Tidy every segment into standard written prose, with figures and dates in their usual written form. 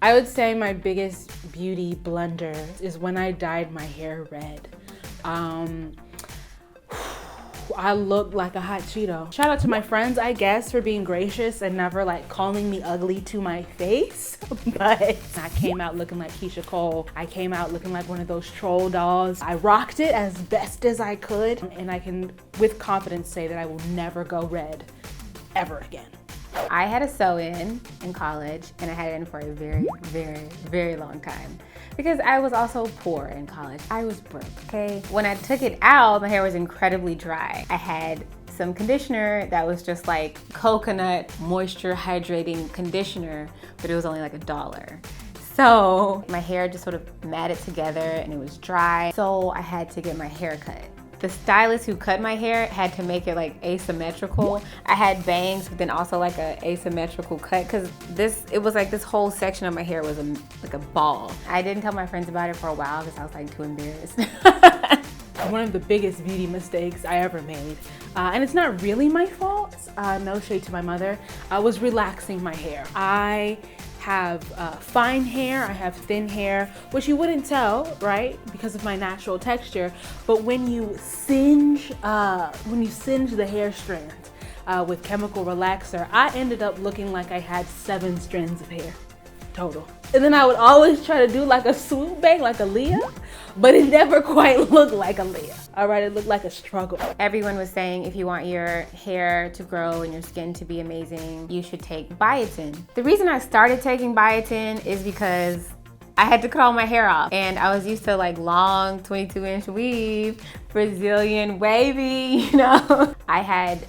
I would say my biggest beauty blunder is when I dyed my hair red. I looked like a hot Cheeto. Shout out to my friends, I guess, for being gracious and never like calling me ugly to my face. But I came out looking like Keisha Cole. I came out looking like one of those troll dolls. I rocked it as best as I could. And I can, with confidence, say that I will never go red ever again. I had a sew-in college, and I had it in for a very, very, very long time because I was also poor in college. I was broke, okay? When I took it out, my hair was incredibly dry. I had some conditioner that was just like coconut moisture hydrating conditioner, but it was only like $1. So my hair just sort of matted together and it was dry. So I had to get my hair cut. The stylist who cut my hair had to make it like asymmetrical. I had bangs, but then also like a asymmetrical cut because it was like this whole section of my hair was like a ball. I didn't tell my friends about it for a while because I was like too embarrassed. One of the biggest beauty mistakes I ever made, and it's not really my fault, no shade to my mother, was relaxing my hair. I have fine hair, I have thin hair, which you wouldn't tell, right? Because of my natural texture. But when you singe the hair strand with chemical relaxer, I ended up looking like I had 7 strands of hair total. And then I would always try to do like a swoop bang, like a Leah, but it never quite looked like a Leah. All right, it looked like a struggle. Everyone was saying if you want your hair to grow and your skin to be amazing, you should take biotin. The reason I started taking biotin is because I had to cut all my hair off and I was used to like long 22-inch weave, Brazilian wavy, you know? I had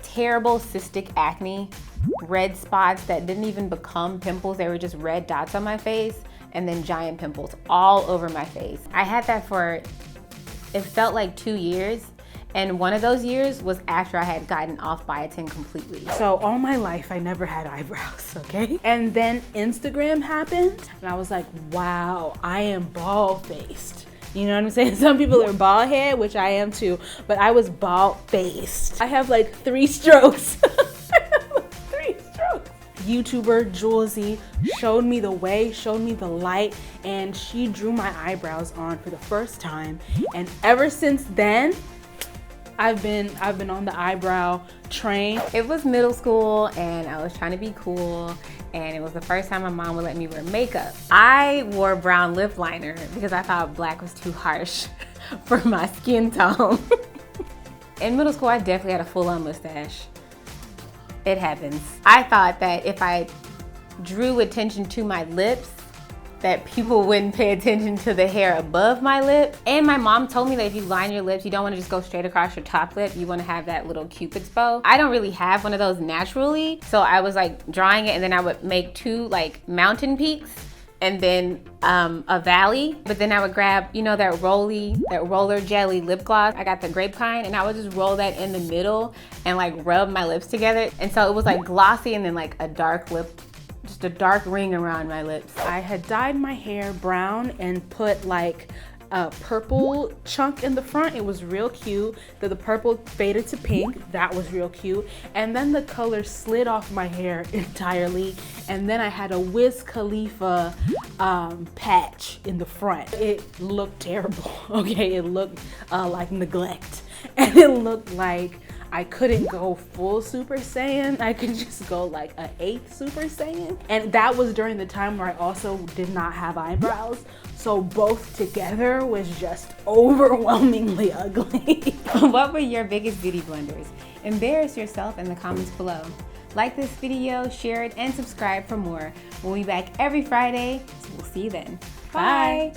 terrible cystic acne, red spots that didn't even become pimples. They were just red dots on my face and then giant pimples all over my face. I had that for, it felt like 2 years. And one of those years was after I had gotten off biotin completely. So all my life, I never had eyebrows, okay? And then Instagram happened and I was like, wow, I am bald-faced. You know what I'm saying? Some people are bald head, which I am too, but I was bald-faced. I have like 3 strokes. YouTuber Julesy showed me the way, showed me the light, and she drew my eyebrows on for the first time. And ever since then, I've been on the eyebrow train. It was middle school and I was trying to be cool, and it was the first time my mom would let me wear makeup. I wore brown lip liner because I thought black was too harsh for my skin tone. In middle school, I definitely had a full-on mustache. It happens. I thought that if I drew attention to my lips, that people wouldn't pay attention to the hair above my lip. And my mom told me that if you line your lips, you don't want to just go straight across your top lip. You want to have that little cupid's bow. I don't really have one of those naturally. So I was like drawing it and then I would make 2 like mountain peaks and then a valley. But then I would grab, you know, that roller jelly lip gloss. I got the grape kind and I would just roll that in the middle and like rub my lips together. And so it was like glossy and then like a dark lip, just a dark ring around my lips. I had dyed my hair brown and put like a purple chunk in the front. It was real cute. The purple faded to pink. That was real cute. And then the color slid off my hair entirely. And then I had a Wiz Khalifa patch in the front. It looked terrible, okay? It looked like neglect. And it looked like I couldn't go full Super Saiyan. I could just go like an 8th Super Saiyan. And that was during the time where I also did not have eyebrows. So both together was just overwhelmingly ugly. What were your biggest beauty blunders? Embarrass yourself in the comments below. Like this video, share it, and subscribe for more. We'll be back every Friday, so we'll see you then. Bye.